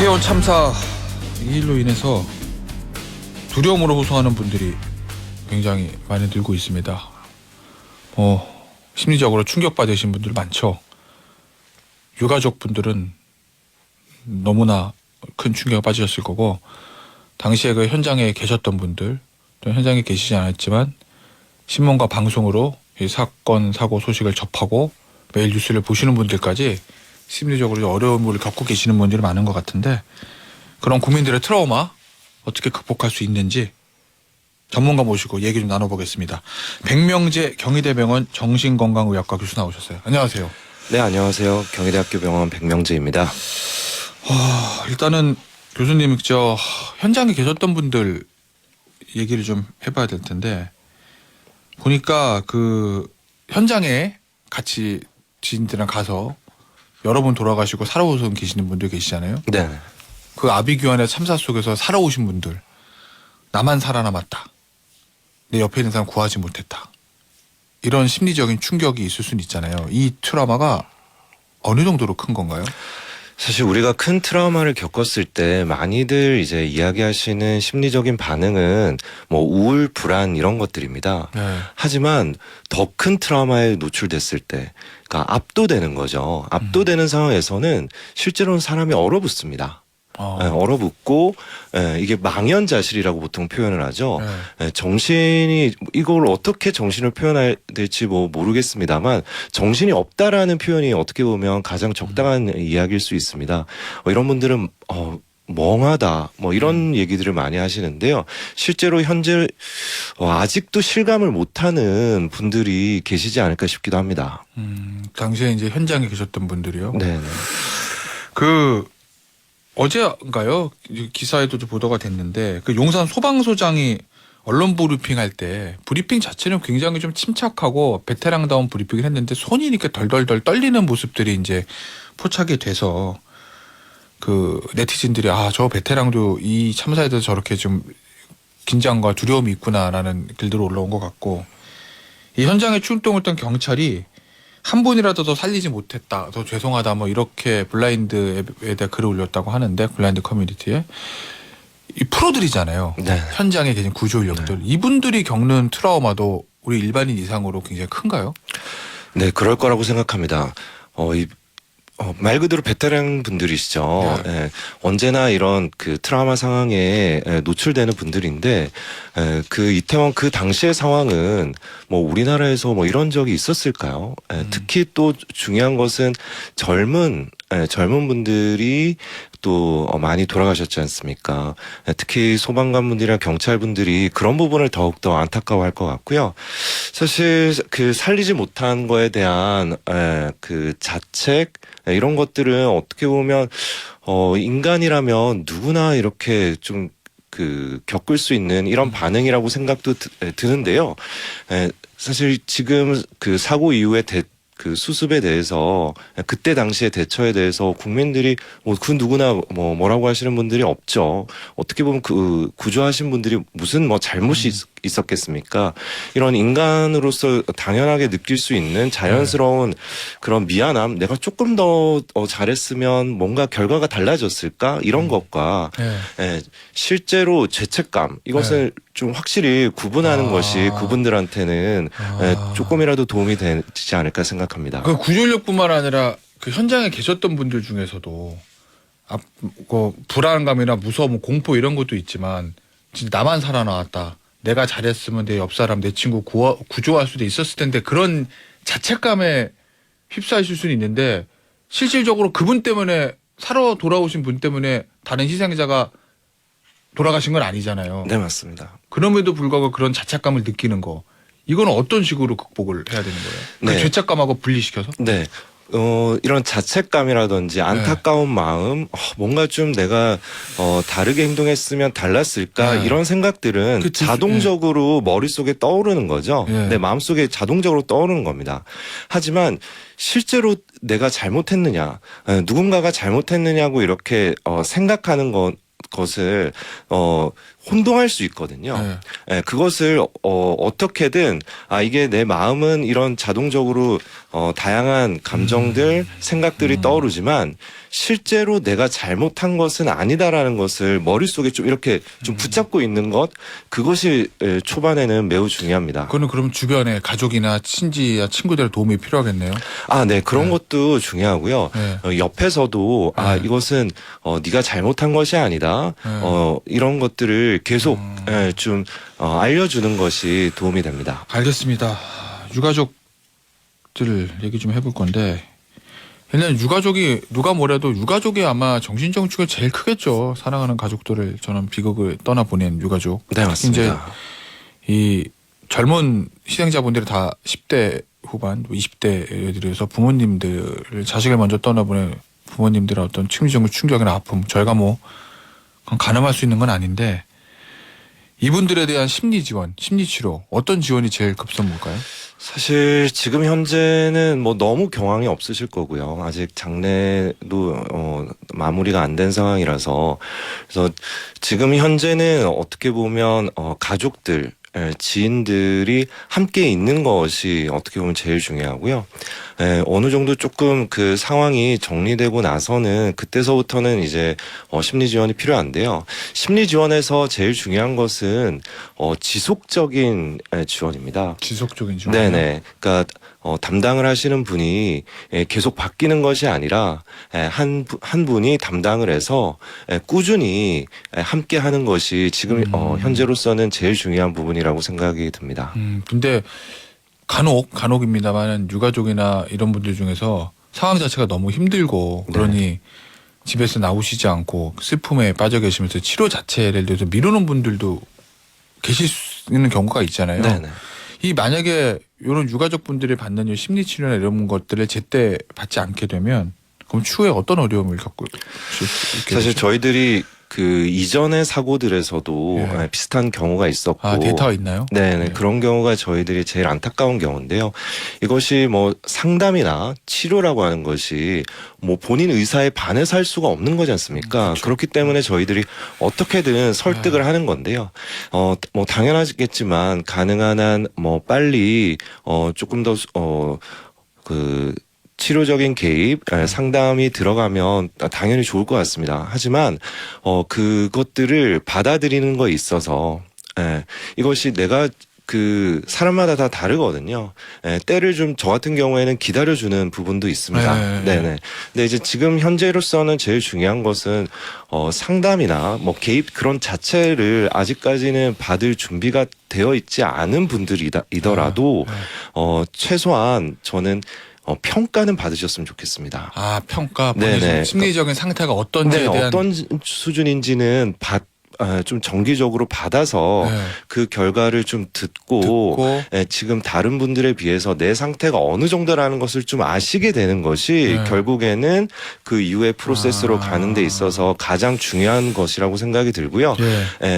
이태원 참사 이 일로 인해서 두려움으로 호소하는 분들이 굉장히 많이 늘고 있습니다. 심리적으로 충격받으신 분들 많죠. 유가족 분들은 너무나 큰 충격에 빠지셨을 거고, 당시에 그 현장에 계셨던 분들, 또 현장에 계시지 않았지만 신문과 방송으로 이 사건 사고 소식을 접하고 매일 뉴스를 보시는 분들까지 심리적으로 어려움을 겪고 계시는 분들이 많은 것 같은데, 그런 국민들의 트라우마 어떻게 극복할 수 있는지 전문가 모시고 얘기 좀 나눠보겠습니다. 백명재 경희대병원 정신건강의학과 교수 나오셨어요. 안녕하세요. 네, 안녕하세요. 경희대학교 병원 백명재입니다. 일단은 교수님 현장에 계셨던 분들 얘기를 좀 해봐야 될 텐데, 보니까 그 현장에 같이 지인들이랑 가서 여러 분 돌아가시고 살아오신 계시는 분들 계시잖아요. 네. 그 아비규환의 참사 속에서 살아오신 분들, 나만 살아남았다, 내 옆에 있는 사람 구하지 못했다, 이런 심리적인 충격이 있을 수는 있잖아요. 이 트라우마가 어느 정도로 큰 건가요? 사실 우리가 큰 트라우마를 겪었을 때 많이들 이제 이야기하시는 심리적인 반응은 뭐 우울, 불안 이런 것들입니다. 네. 하지만 더 큰 트라우마에 노출됐을 때, 그러니까 압도되는 거죠. 압도되는 상황에서는 실제로는 사람이 얼어붙습니다. 얼어붙고, 이게 망연자실이라고 보통 표현을 하죠. 정신이, 이걸 어떻게 정신을 표현해야 될지 모르겠습니다만, 정신이 없다라는 표현이 어떻게 보면 가장 적당한 이야기일 수 있습니다. 이런 분들은 멍하다 이런 얘기들을 많이 하시는데요. 실제로 현재 아직도 실감을 못하는 분들이 계시지 않을까 싶기도 합니다. 당시에 이제 현장에 계셨던 분들이요. 네. 어제인가요? 기사에도 좀 보도가 됐는데, 그 용산 소방소장이 언론 브리핑할 때 브리핑 자체는 굉장히 좀 침착하고 베테랑다운 브리핑을 했는데, 손이 이렇게 덜덜덜 떨리는 모습들이 이제 포착이 돼서 그 네티즌들이 저 베테랑도 이 참사에 대해서 저렇게 좀 긴장과 두려움이 있구나라는 글들이 올라온 것 같고, 이 현장에 출동했던 경찰이 한 분이라도 더 살리지 못했다, 더 죄송하다, 이렇게 블라인드에다 글을 올렸다고 하는데, 블라인드 커뮤니티에. 이 프로들이잖아요. 네. 현장에 계신 구조인력들. 네. 이분들이 겪는 트라우마도 우리 일반인 이상으로 굉장히 큰가요? 네, 그럴 거라고 생각합니다. 말 그대로 베테랑 분들이시죠. 네. 예, 언제나 이런 그 트라우마 상황에 노출되는 분들인데, 그 이태원 그 당시의 상황은 우리나라에서 이런 적이 있었을까요? 특히 또 중요한 것은 젊은 분들이 또 많이 돌아가셨지 않습니까? 특히 소방관분들이나 경찰분들이 그런 부분을 더욱더 안타까워할 것 같고요. 사실 그 살리지 못한 거에 대한 그 자책, 이런 것들은 어떻게 보면 인간이라면 누구나 이렇게 좀 겪을 수 있는 이런 반응이라고 생각도 드는데요. 사실 지금 그 사고 이후에 그 수습에 대해서, 그때 당시의 대처에 대해서 국민들이 그 누구나 뭐라고 하시는 분들이 없죠. 어떻게 보면 그 구조하신 분들이 무슨 잘못이 있었겠습니까? 이런 인간으로서 당연하게 느낄 수 있는 자연스러운 그런 미안함, 내가 조금 더 잘했으면 뭔가 결과가 달라졌을까? 이런 것과 실제로 죄책감, 이것을 좀 확실히 구분하는 것이 그분들한테는 조금이라도 도움이 되지 않을까 생각합니다. 그 구조인력뿐만 아니라 그 현장에 계셨던 분들 중에서도 불안감이나 무서움, 공포 이런 것도 있지만, 진짜 나만 살아나왔다, 내가 잘했으면 내 옆 사람, 내 친구 구조할 수도 있었을 텐데, 그런 자책감에 휩싸이실 수는 있는데, 실질적으로 그분 때문에, 살아 돌아오신 분 때문에 다른 희생자가 돌아가신 건 아니잖아요. 네, 맞습니다. 그럼에도 불구하고 그런 자책감을 느끼는 거, 이건 어떤 식으로 극복을 해야 되는 거예요? 네. 그 죄책감하고 분리시켜서? 네. 이런 자책감이라든지 안타까운 마음, 뭔가 좀 내가 다르게 행동했으면 달랐을까, 이런 생각들은 자동적으로 머릿속에 떠오르는 거죠. 내 마음속에 자동적으로 떠오르는 겁니다. 하지만 실제로 내가 잘못했느냐, 누군가가 잘못했느냐고 이렇게 생각하는 것을 혼동할 수 있거든요. 네. 그것을 어떻게든 이게 내 마음은 이런 자동적으로 다양한 감정들, 생각들이 떠오르지만 실제로 내가 잘못한 것은 아니다라는 것을 머릿속에 좀 이렇게 좀 붙잡고 있는 것, 그것이 초반에는 매우 중요합니다. 그거는 그럼 주변에 가족이나 친지나 친구들의 도움이 필요하겠네요. 네, 그런 것도 중요하고요. 네. 옆에서도 네. 이것은 네가 잘못한 것이 아니다. 네. 이런 것들을 계속 좀 알려주는 것이 도움이 됩니다. 알겠습니다. 유가족들 얘기 좀 해볼 건데 일단 유가족이 누가 뭐래도 유가족이 아마 정신적 충격이 제일 크겠죠. 사랑하는 가족들을 저는 비극을 떠나보낸 유가족. 네, 맞습니다. 이 젊은 희생자분들이 다 10대 후반, 20대에 들어서 부모님들을 자식을 먼저 떠나보낸 부모님들의 어떤 심리적 충격이나 아픔, 저희가 뭐 그건 가늠할 수 있는 건 아닌데 이분들에 대한 심리 지원, 심리 치료 어떤 지원이 제일 급선무일까요? 사실 지금 현재는 뭐 너무 경황이 없으실 거고요. 아직 장례도 마무리가 안 된 상황이라서 그래서 지금 현재는 어떻게 보면 가족들 지인들이 함께 있는 것이 어떻게 보면 제일 중요하고요. 어느 정도 조금 그 상황이 정리되고 나서는 그때서부터는 이제 심리 지원이 필요한데요. 심리 지원에서 제일 중요한 것은 지속적인 지원입니다. 지속적인 지원. 네네. 그러니까 담당을 하시는 분이 계속 바뀌는 것이 아니라 한 분이 담당을 해서 꾸준히 함께 하는 것이 지금 현재로서는 제일 중요한 부분이라고 생각이 듭니다. 근데 간혹입니다만 유가족이나 이런 분들 중에서 상황 자체가 너무 힘들고 그러니 집에서 나오시지 않고 슬픔에 빠져 계시면서 치료 자체를 들어서 미루는 분들도 계실 수 있는 경우가 있잖아요. 네네. 이 만약에 이런 유가족 분들이 받는 이 심리 치료나 이런 것들을 제때 받지 않게 되면 그럼 추후에 어떤 어려움을 겪고 사실 저희들이 그 이전의 사고들에서도 비슷한 경우가 있었고 데이터가 있나요? 네, 그런 경우가 저희들이 제일 안타까운 경우인데요. 이것이 뭐 상담이나 치료라고 하는 것이 뭐 본인 의사에 반해서 할 수가 없는 거지 않습니까? 그렇죠. 그렇기 때문에 저희들이 어떻게든 설득을 하는 건데요. 뭐 당연하겠지만 가능한 한 뭐 빨리 조금 더 치료적인 개입, 상담이 들어가면 당연히 좋을 것 같습니다. 하지만 그것들을 받아들이는 거에 있어서 이것이 내가 그 사람마다 다 다르거든요. 때를 좀 저 같은 경우에는 기다려주는 부분도 있습니다. 네네. 근데 이제 지금 현재로서는 제일 중요한 것은 상담이나 뭐 개입 그런 자체를 아직까지는 받을 준비가 되어 있지 않은 분들이더라도 최소한 저는 평가는 받으셨으면 좋겠습니다. 평가, 본인 심리적인 상태가 어떤지에 대한 어떤 수준인지는 좀 정기적으로 받아서 그 결과를 좀 듣고 지금 다른 분들에 비해서 내 상태가 어느 정도라는 것을 좀 아시게 되는 것이 결국에는 그 이후의 프로세스로 가는 데 있어서 가장 중요한 것이라고 생각이 들고요.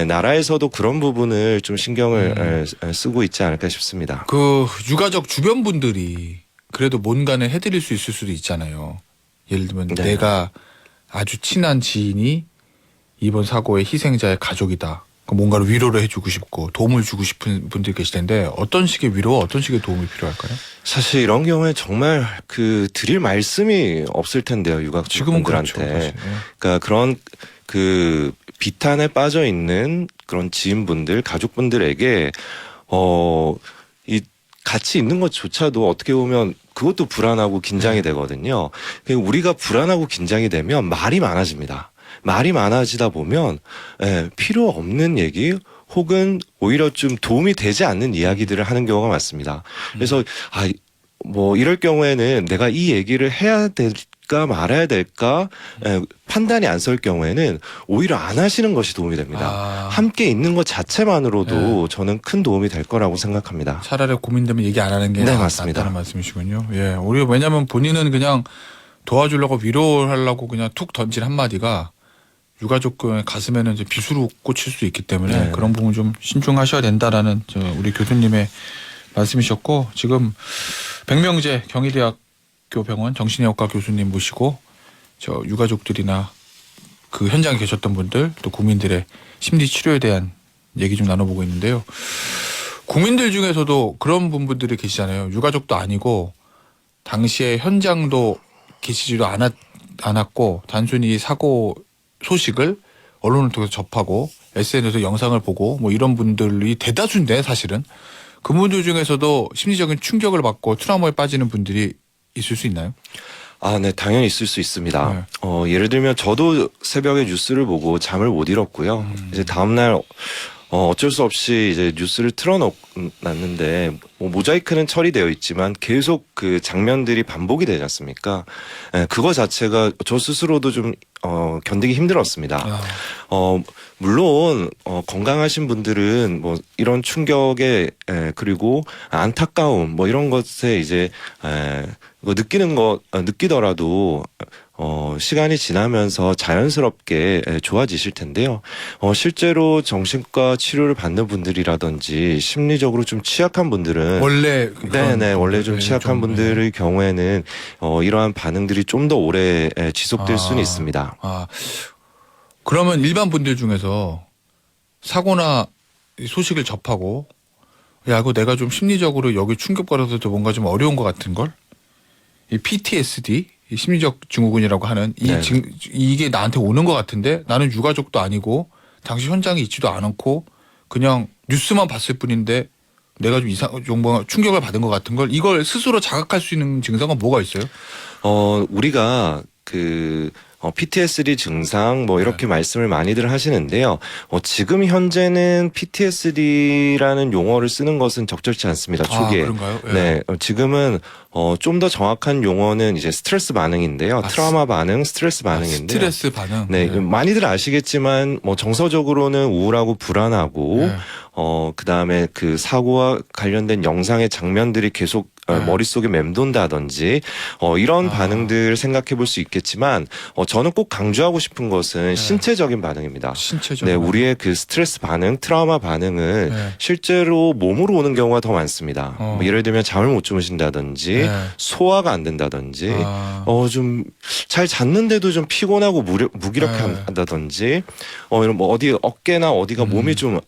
나라에서도 그런 부분을 좀 신경을 쓰고 있지 않을까 싶습니다. 그 유가족 주변 분들이 그래도 뭔가는 해드릴 수 있을 수도 있잖아요. 예를 들면 내가 아주 친한 지인이 이번 사고의 희생자의 가족이다. 뭔가를 위로를 해주고 싶고 도움을 주고 싶은 분들이 계실 텐데 어떤 식의 위로와 어떤 식의 도움이 필요할까요? 사실 이런 경우에 정말 드릴 말씀이 없을 텐데요, 유가족분들한테. 그렇죠, 그러니까 그런 그 비탄에 빠져 있는 그런 지인분들, 가족분들에게 이 같이 있는 것조차도 어떻게 보면 그것도 불안하고 긴장이 되거든요. 우리가 불안하고 긴장이 되면 말이 많아집니다. 말이 많아지다 보면 필요 없는 얘기 혹은 오히려 좀 도움이 되지 않는 이야기들을 하는 경우가 많습니다. 그래서 뭐 이럴 경우에는 내가 이 얘기를 해야 될까 말아야 될까 판단이 안 설 경우에는 오히려 안 하시는 것이 도움이 됩니다. 함께 있는 것 자체만으로도 저는 큰 도움이 될 거라고 생각합니다. 차라리 고민되면 얘기 안 하는 게 맞습니다. 낫다는 말씀이시군요. 우리가 왜냐하면 본인은 그냥 도와주려고 위로하려고 그냥 툭 던진 한마디가 유가족의 가슴에는 이제 비수로 꽂힐 수 있기 때문에 그런 부분 좀 신중하셔야 된다라는 우리 교수님의 말씀이셨고 지금 백명재 경희대학교 병원 정신의학과 교수님 모시고 유가족들이나 그 현장에 계셨던 분들 또 국민들의 심리 치료에 대한 얘기 좀 나눠보고 있는데요. 국민들 중에서도 그런 분들이 계시잖아요. 유가족도 아니고 당시에 현장도 계시지도 않았고 단순히 사고 소식을 언론을 통해서 접하고 SNS에서 영상을 보고 뭐 이런 분들이 대다수인데 사실은 그분들 중에서도 심리적인 충격을 받고 트라우마에 빠지는 분들이 있을 수 있나요? 아, 네, 당연히 있을 수 있습니다. 네. 예를 들면 저도 새벽에 뉴스를 보고 잠을 못 잃었고요. 이제 다음날 어쩔 수 없이 이제 뉴스를 틀어놨는데 뭐 모자이크는 처리되어 있지만 계속 그 장면들이 반복이 되지 않습니까? 예, 그거 자체가 저 스스로도 좀 견디기 힘들었습니다. 물론 건강하신 분들은 뭐 이런 충격에 그리고 안타까움 뭐 이런 것에 이제 느끼더라도 시간이 지나면서 자연스럽게 좋아지실 텐데요. 실제로 정신과 치료를 받는 분들이라든지 심리적으로 좀 취약한 분들은 원래 네네 원래 좀 취약한 분들의 경우에는 이러한 반응들이 좀 더 오래 지속될 수는 있습니다. 그러면 일반 분들 중에서 사고나 소식을 접하고 야 이거 내가 좀 심리적으로 여기 충격받아서도 뭔가 좀 어려운 것 같은 걸 이 PTSD 이 심리적 증후군이라고 하는 이게 나한테 오는 것 같은데 나는 유가족도 아니고 당시 현장에 있지도 않았고 그냥 뉴스만 봤을 뿐인데 내가 좀 뭔가 충격을 받은 것 같은 걸 이걸 스스로 자각할 수 있는 증상은 뭐가 있어요? 우리가 PTSD 증상 뭐 이렇게 말씀을 많이들 하시는데요. 지금 현재는 PTSD라는 용어를 쓰는 것은 적절치 않습니다. 초기에. 그런가요? 네. 지금은 좀 더 정확한 용어는 이제 스트레스 반응인데요. 트라우마 반응, 스트레스 반응인데요. 스트레스 반응. 네. 많이들 아시겠지만 뭐 정서적으로는 우울하고 불안하고 그다음에 그 사고와 관련된 영상의 장면들이 계속 머릿속에 맴돈다든지 이런 반응들 생각해 볼 수 있겠지만 저는 꼭 강조하고 싶은 것은 신체적인 반응입니다. 신체적. 네, 우리의 그 스트레스 반응, 트라우마 반응은 실제로 몸으로 오는 경우가 더 많습니다. 뭐 예를 들면 잠을 못 주무신다든지 소화가 안 된다든지 좀 잘 잤는데도 좀 피곤하고 무기력하다든지 이런 뭐 어디 어깨나 어디가 몸이 좀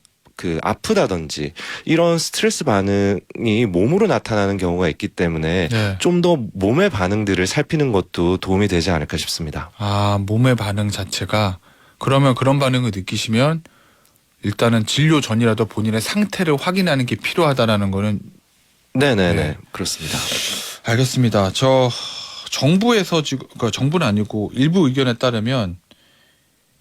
아프다든지 이런 스트레스 반응이 몸으로 나타나는 경우가 있기 때문에 좀 더 몸의 반응들을 살피는 것도 도움이 되지 않을까 싶습니다. 몸의 반응 자체가 그러면 그런 반응을 느끼시면 일단은 진료 전이라도 본인의 상태를 확인하는 게 필요하다라는 거는 네네네 그렇습니다. 알겠습니다. 정부에서 지금 그러니까 정부는 아니고 일부 의견에 따르면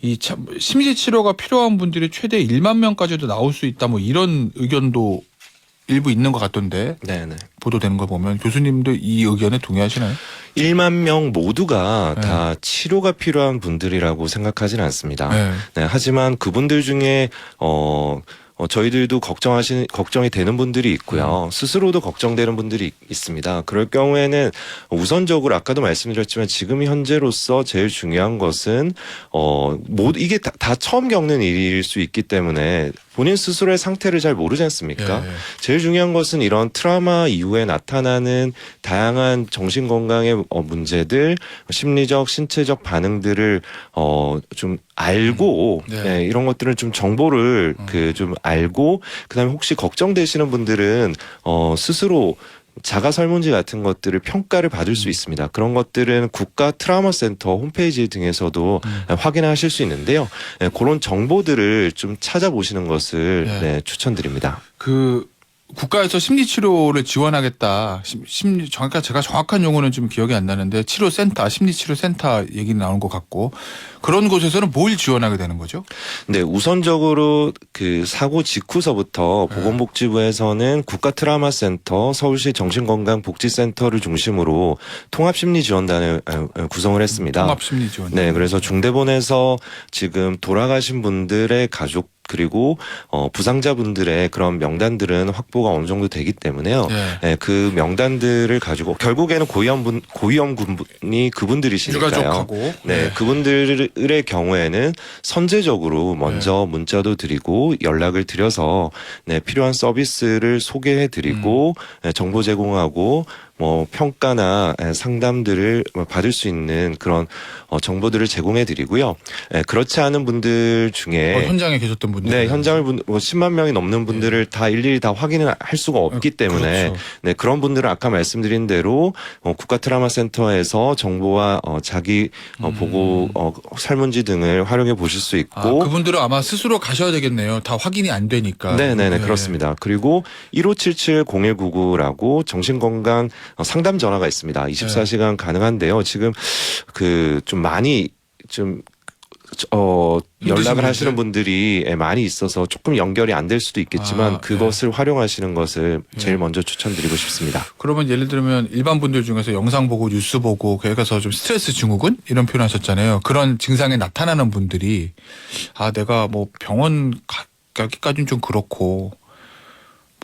이 심리 치료가 필요한 분들이 최대 1만 명까지도 나올 수 있다 뭐 이런 의견도 일부 있는 것 같던데 네네. 보도되는 거 보면 교수님도 이 의견에 동의하시나요? 1만 명 모두가 다 치료가 필요한 분들이라고 생각하지는 않습니다. 네, 하지만 그분들 중에 저희들도 걱정이 되는 분들이 있고요. 스스로도 걱정되는 분들이 있습니다. 그럴 경우에는 우선적으로 아까도 말씀드렸지만 지금 현재로서 제일 중요한 것은 이게 다 처음 겪는 일일 수 있기 때문에 본인 스스로의 상태를 잘 모르지 않습니까? 제일 중요한 것은 이런 트라우마 이후에 나타나는 다양한 정신건강의 문제들, 심리적, 신체적 반응들을 좀 알고 이런 것들을 좀 정보를 좀 알고 그다음에 혹시 걱정되시는 분들은 스스로 자가 설문지 같은 것들을 평가를 받을 수 있습니다. 그런 것들은 국가 트라우마 센터 홈페이지 등에서도 확인하실 수 있는데요. 그런 정보들을 좀 찾아보시는 것을 추천드립니다. 국가에서 심리치료를 지원하겠다. 제가 정확한 용어는 좀 기억이 안 나는데 치료센터, 심리치료센터 얘기 나온 것 같고 그런 곳에서는 뭘 지원하게 되는 거죠? 네, 우선적으로 그 사고 직후서부터 보건복지부에서는 국가 트라우마 센터, 서울시 정신건강복지센터를 중심으로 통합심리지원단을 구성을 했습니다. 통합심리지원단. 네, 그래서 중대본에서 지금 돌아가신 분들의 가족 그리고 부상자분들의 그런 명단들은 확보가 어느 정도 되기 때문에요. 그 명단들을 가지고 결국에는 고위험군이 그분들이시니까요. 유가족하고. 그분들의 경우에는 선제적으로 먼저 문자도 드리고 연락을 드려서 필요한 서비스를 소개해드리고 정보 제공하고 뭐 평가나 상담들을 받을 수 있는 그런 정보들을 제공해 드리고요. 그렇지 않은 분들 중에 현장에 계셨던 분들. 네, 현장을 뭐 10만 명이 넘는 분들을 다 일일이 다 확인을 할 수가 없기 때문에 그렇죠. 네, 그런 분들은 아까 말씀드린 대로 국가 트라우마 센터에서 정보와 자기 보고 설문지 등을 활용해 보실 수 있고 그분들은 아마 스스로 가셔야 되겠네요. 다 확인이 안 되니까. 네네네, 그렇습니다. 그리고 1577-0199라고 정신건강 상담 전화가 있습니다. 24시간 가능한데요. 지금 좀 많이 연락을 하시는 분들이 많이 있어서 조금 연결이 안 될 수도 있겠지만 그것을 활용하시는 것을 제일 먼저 추천드리고 싶습니다. 그러면 예를 들면 일반 분들 중에서 영상 보고 뉴스 보고 거기 가서 좀 스트레스 증후군 이런 표현 하셨잖아요. 그런 증상이 나타나는 분들이 내가 뭐 병원 가기까지는 좀 그렇고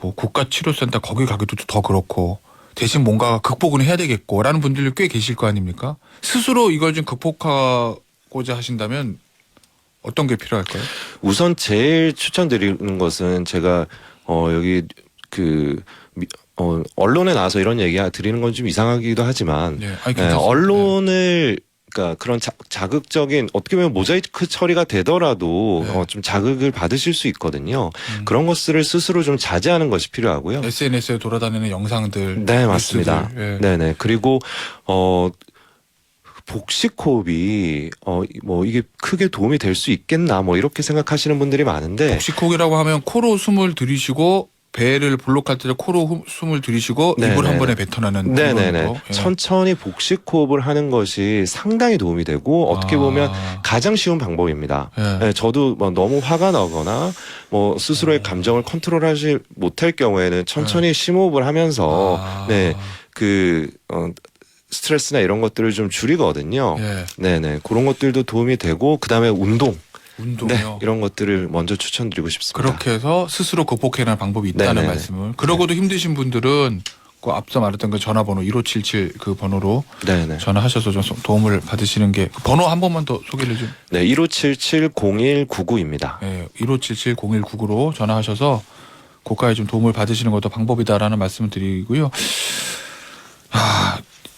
뭐 국가치료센터 거기 가기도 더 그렇고 대신 뭔가 극복은 해야 되겠고라는 분들이 꽤 계실 거 아닙니까? 스스로 이걸 좀 극복하고자 하신다면 어떤 게 필요할까요? 우선 제일 추천드리는 것은 제가 여기 언론에 나와서 이런 얘기 드리는 건 좀 이상하기도 하지만 언론을 그러니까 그런 자극적인 어떻게 보면 모자이크 처리가 되더라도 좀 자극을 받으실 수 있거든요. 그런 것들을 스스로 좀 자제하는 것이 필요하고요. SNS에 돌아다니는 영상들. 네, 맞습니다. 네네. 그리고 복식호흡이 뭐 이게 크게 도움이 될 수 있겠나 뭐 이렇게 생각하시는 분들이 많은데 복식호흡이라고 하면 코로 숨을 들이쉬고 배를 블록할 때 코로 숨을 들이쉬고 네네. 입을 한 번에 뱉어내는 네네네. 천천히 복식호흡을 하는 것이 상당히 도움이 되고 어떻게 보면 가장 쉬운 방법입니다. 네, 저도 뭐 너무 화가 나거나 뭐 스스로의 감정을 컨트롤하지 못할 경우에는 천천히 심호흡을 하면서 스트레스나 이런 것들을 좀 줄이거든요. 네네. 그런 것들도 도움이 되고 그다음에 운동이요. 네, 이런 것들을 먼저 추천드리고 싶습니다. 그렇게 해서 스스로 극복해내는 방법이 있다는 네네네. 말씀을. 그러고도 힘드신 분들은 그 앞서 말했던 그 전화번호 1577 그 번호로 네네. 전화하셔서 좀 도움을 받으시는 게 번호 한 번만 더 소개를 좀. 네, 1577-0199입니다. 네, 1577-0199로 전화하셔서 고가에 좀 도움을 받으시는 것도 방법이다라는 말씀을 드리고요.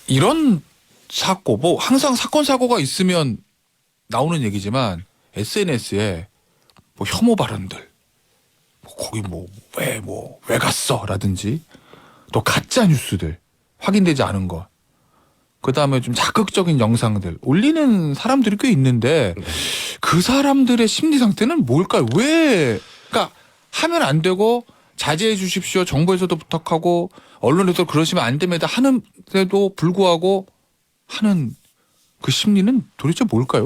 이런 사고, 뭐 항상 사건 사고가 있으면 나오는 얘기지만 SNS에 뭐 혐오 발언들, 뭐 거기 왜 갔어라든지 또 가짜 뉴스들 확인되지 않은 것, 그 다음에 좀 자극적인 영상들 올리는 사람들이 꽤 있는데 그 사람들의 심리 상태는 뭘까요? 그러니까 하면 안 되고 자제해 주십시오. 정부에서도 부탁하고 언론에서 그러시면 안 됩니다. 하는데도 불구하고 하는 그 심리는 도대체 뭘까요?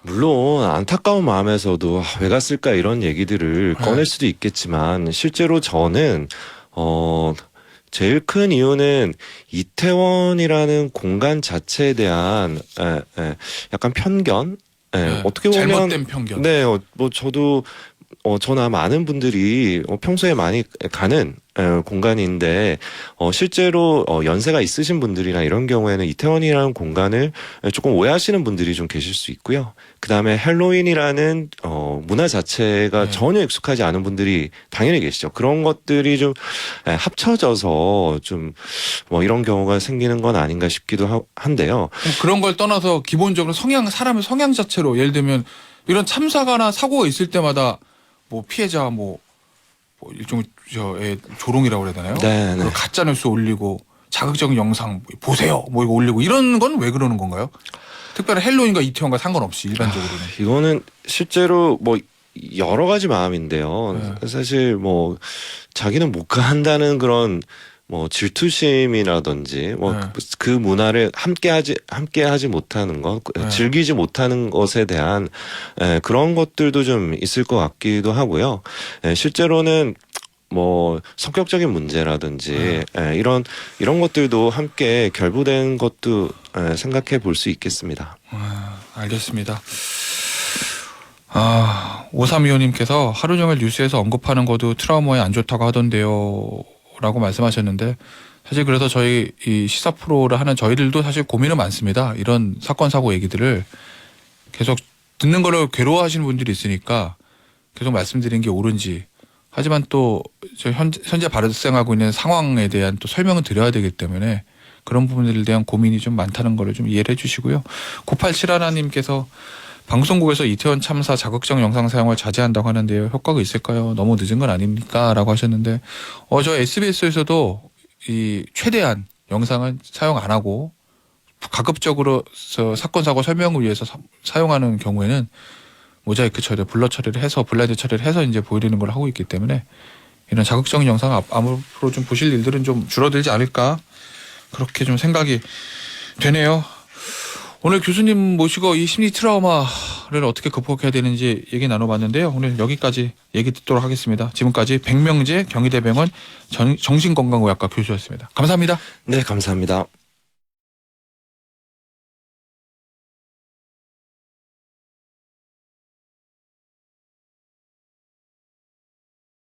물론 안타까운 마음에서도 왜 갔을까 이런 얘기들을 꺼낼 수도 있겠지만 실제로 저는 제일 큰 이유는 이태원이라는 공간 자체에 대한 약간 편견, 어떻게 보면 잘못된 편견. 네, 뭐 저도 저나 많은 분들이 평소에 많이 가는 공간인데 실제로 연세가 있으신 분들이나 이런 경우에는 이태원이라는 공간을 조금 오해하시는 분들이 좀 계실 수 있고요. 그다음에 헬로윈이라는 문화 자체가 전혀 익숙하지 않은 분들이 당연히 계시죠. 그런 것들이 좀 합쳐져서 좀 뭐 이런 경우가 생기는 건 아닌가 싶기도 한데요. 그런 걸 떠나서 기본적으로 사람의 성향 자체로 예를 들면 이런 참사가나 사고가 있을 때마다 뭐 피해자 뭐 일종의 조롱이라고 그래야 되나요? 네. 가짜 뉴스 올리고 자극적인 영상 보세요 뭐 이거 올리고 이런 건 왜 그러는 건가요? 특별히 헬로윈과 이태원과 상관없이 일반적으로는. 이거는 실제로 뭐 여러 가지 마음인데요. 사실 뭐 자기는 못 간다는 그런 뭐 질투심이라든지 뭐 그 문화를 함께하지 못하는 것, 즐기지 못하는 것에 대한 그런 것들도 좀 있을 것 같기도 하고요. 실제로는 뭐 성격적인 문제라든지 이런 것들도 함께 결부된 것도 생각해 볼 수 있겠습니다. 알겠습니다. 5325님께서 하루 종일 뉴스에서 언급하는 것도 트라우마에 안 좋다고 하던데요 라고 말씀하셨는데 사실 그래서 저희 이 시사 프로를 하는 저희들도 사실 고민은 많습니다. 이런 사건 사고 얘기들을 계속 듣는 걸로 괴로워하시는 분들이 있으니까 계속 말씀드린 게 옳은지, 하지만 또 현재 발생하고 있는 상황에 대한 또 설명을 드려야 되기 때문에 그런 부분들에 대한 고민이 좀 많다는 거를 좀 이해를 해주시고요. 9871님께서 방송국에서 이태원 참사 자극적 영상 사용을 자제한다고 하는데요. 효과가 있을까요? 너무 늦은 건 아닙니까? 라고 하셨는데 저 SBS에서도 이 최대한 영상은 사용 안 하고 가급적으로 사건 사고 설명을 위해서 사용하는 경우에는 모자이크 처리, 블러 처리를 해서 블라인드 처리를 해서 이제 보여드리는 걸 하고 있기 때문에 이런 자극적인 영상 앞으로 좀 보실 일들은 좀 줄어들지 않을까 그렇게 좀 생각이 되네요. 오늘 교수님 모시고 이 심리 트라우마를 어떻게 극복해야 되는지 얘기 나눠봤는데요. 오늘 여기까지 얘기 듣도록 하겠습니다. 지금까지 백명재 경희대병원 정신건강의학과 교수였습니다. 감사합니다. 네, 감사합니다.